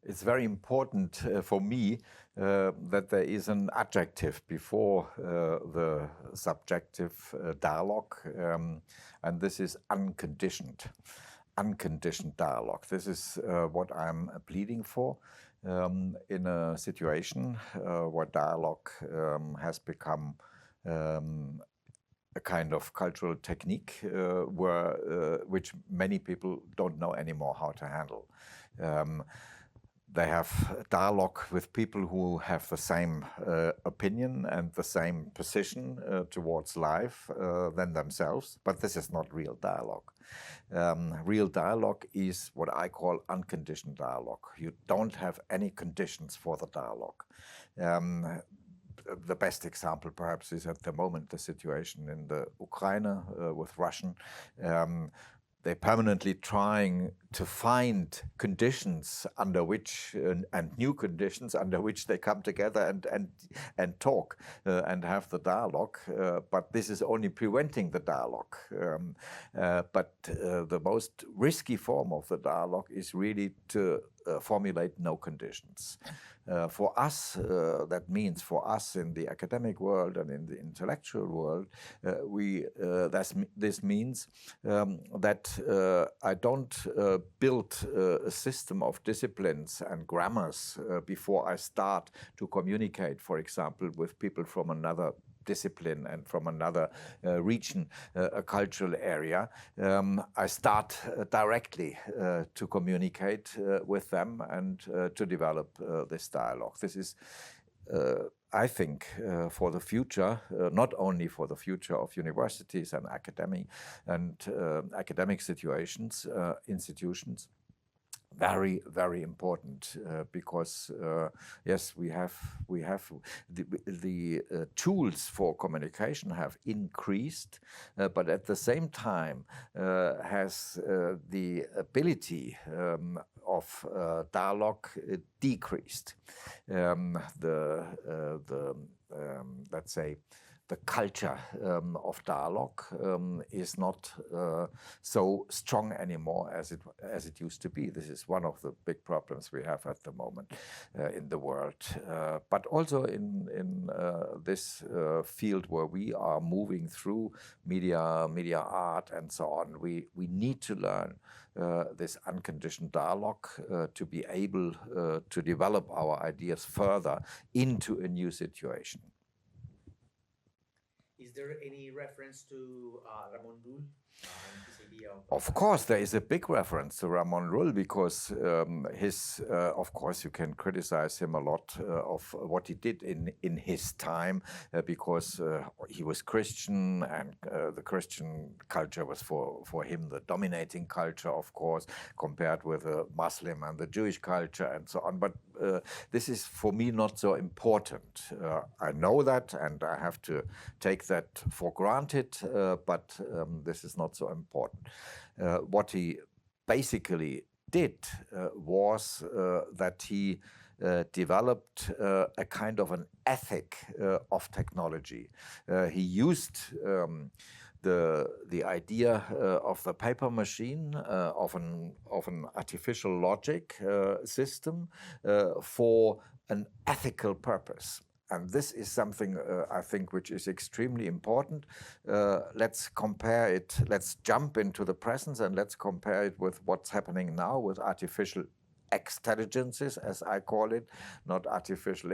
it's very important for me that there is an adjective before the subjective dialogue, and this is unconditioned. Unconditioned dialogue. This is what I'm pleading for in a situation where dialogue has become a kind of cultural technique which many people don't know anymore how to handle. They have dialogue with people who have the same opinion and the same position towards life than themselves, but this is not real dialogue. Real dialogue is what I call unconditioned dialogue. You don't have any conditions for the dialogue. The best example perhaps is at the moment the situation in the Ukraine with Russian. They're permanently trying to find conditions under which, and new conditions under which they come together and talk and have the dialogue. But this is only preventing the dialogue. But the most risky form of the dialogue is really to formulate no conditions. For us, that means for us in the academic world and in the intellectual world, this means that I don't build a system of disciplines and grammars before I start to communicate, for example, with people from another discipline and from another region, a cultural area. I start directly to communicate with them and to develop this dialogue. This is, I think, for the future, not only for the future of universities and academic institutions, very, very important because yes, we have the tools for communication have increased, but at the same time has the ability of dialogue decreased. Let's say the culture of dialogue is not so strong anymore as it used to be. This is one of the big problems we have at the moment in the world. But also in this field where we are moving through media art and so on, we need to learn this unconditioned dialogue to be able to develop our ideas further into a new situation. Is there any reference to Ramon Llull? Of course, there is a big reference to Ramon Llull because of course, you can criticize him a lot of what he did in his time because he was Christian and the Christian culture was for him the dominating culture, of course, compared with the Muslim and the Jewish culture and so on. But this is for me not so important. I know that and I have to take that for granted, but this is not so important. What he basically did was that he developed a kind of an ethic of technology. He used the idea of the paper machine, of an artificial logic system for an ethical purpose. And this is something I think which is extremely important. Let's compare it, let's jump into the present and let's compare it with what's happening now with artificial extelligences, as I call it, not artificial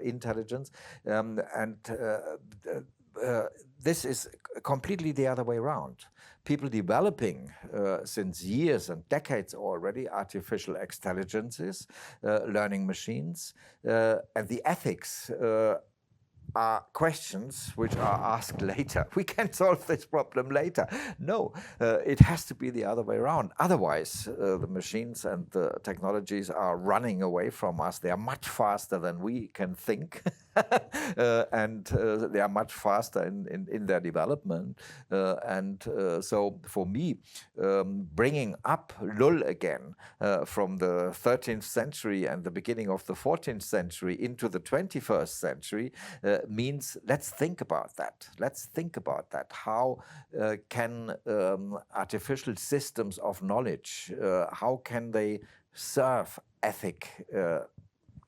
intelligence. This is completely the other way around. People developing since years and decades already artificial extelligences, learning machines, and the ethics are questions which are asked later. We can solve this problem later. No, it has to be the other way around. Otherwise, the machines and the technologies are running away from us. They are much faster than we can think. And they are much faster in their development. So for me, bringing up Llull again from the 13th century and the beginning of the 14th century into the 21st century means let's think about that. Let's think about that. How can artificial systems of knowledge, how can they serve ethic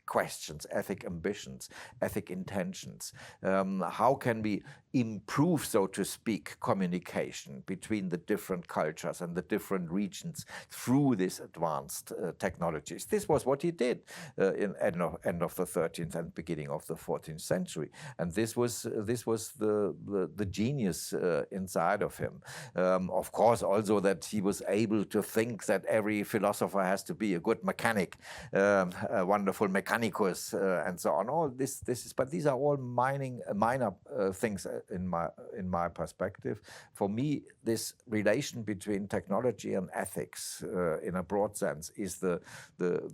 questions, ethic ambitions, ethic intentions. How can we improve, so to speak, communication between the different cultures and the different regions through these advanced technologies? This was what he did in end of the 13th and beginning of the 14th century, and this was the genius inside of him. Of course, also that he was able to think that every philosopher has to be a good mechanic, a wonderful mechanicus, and so on. All this is, but these are all minor things in my perspective. For me, this relation between technology and ethics, in a broad sense, is the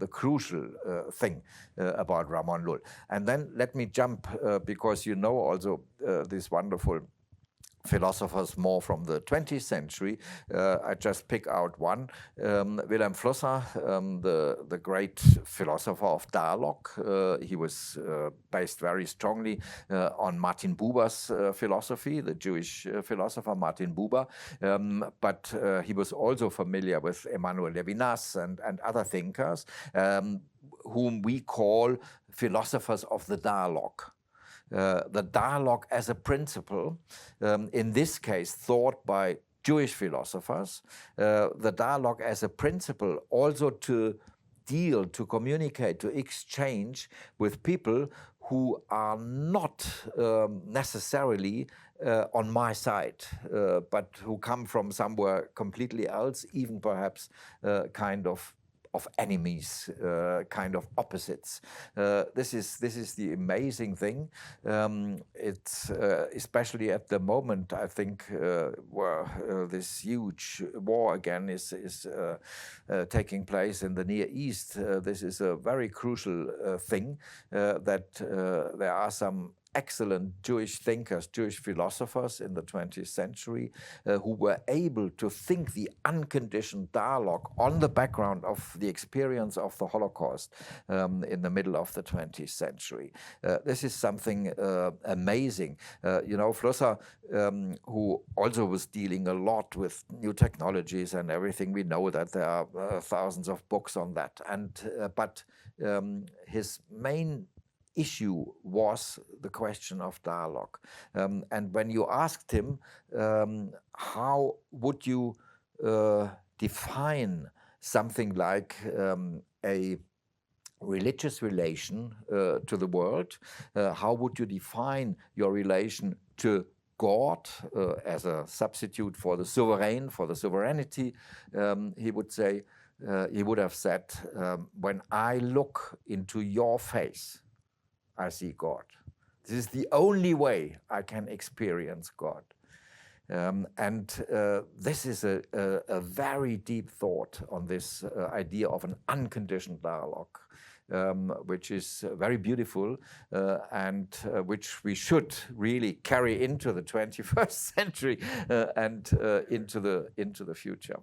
crucial thing about Ramon Lull. And then let me jump, because you know also this wonderful philosophers more from the 20th century. I just pick out one, Wilhelm Flusser, the great philosopher of dialogue. He was based very strongly on Martin Buber's philosophy, the Jewish philosopher Martin Buber, but he was also familiar with Emmanuel Levinas and other thinkers, whom we call philosophers of the dialogue. The dialogue as a principle, in this case thought by Jewish philosophers, the dialogue as a principle also to deal, to communicate, to exchange with people who are not necessarily on my side, but who come from somewhere completely else, even perhaps kind of enemies, kind of opposites. This is the amazing thing. It's especially at the moment, I think, where this huge war again is taking place in the Near East. This is a very crucial thing, that there are some excellent Jewish thinkers, Jewish philosophers in the 20th century who were able to think the unconditioned dialogue on the background of the experience of the Holocaust in the middle of the 20th century. This is something amazing. You know, Flusser, who also was dealing a lot with new technologies and everything, we know that there are thousands of books on that. And but his main issue was the question of dialogue. And when you asked him, how would you define something like a religious relation to the world? How would you define your relation to God as a substitute for the sovereign, for the sovereignty? He would say, he would have said, when I look into your face, I see God. This is the only way I can experience God. And this is a very deep thought on this idea of an unconditioned dialogue, which is very beautiful and which we should really carry into the 21st century and into the future.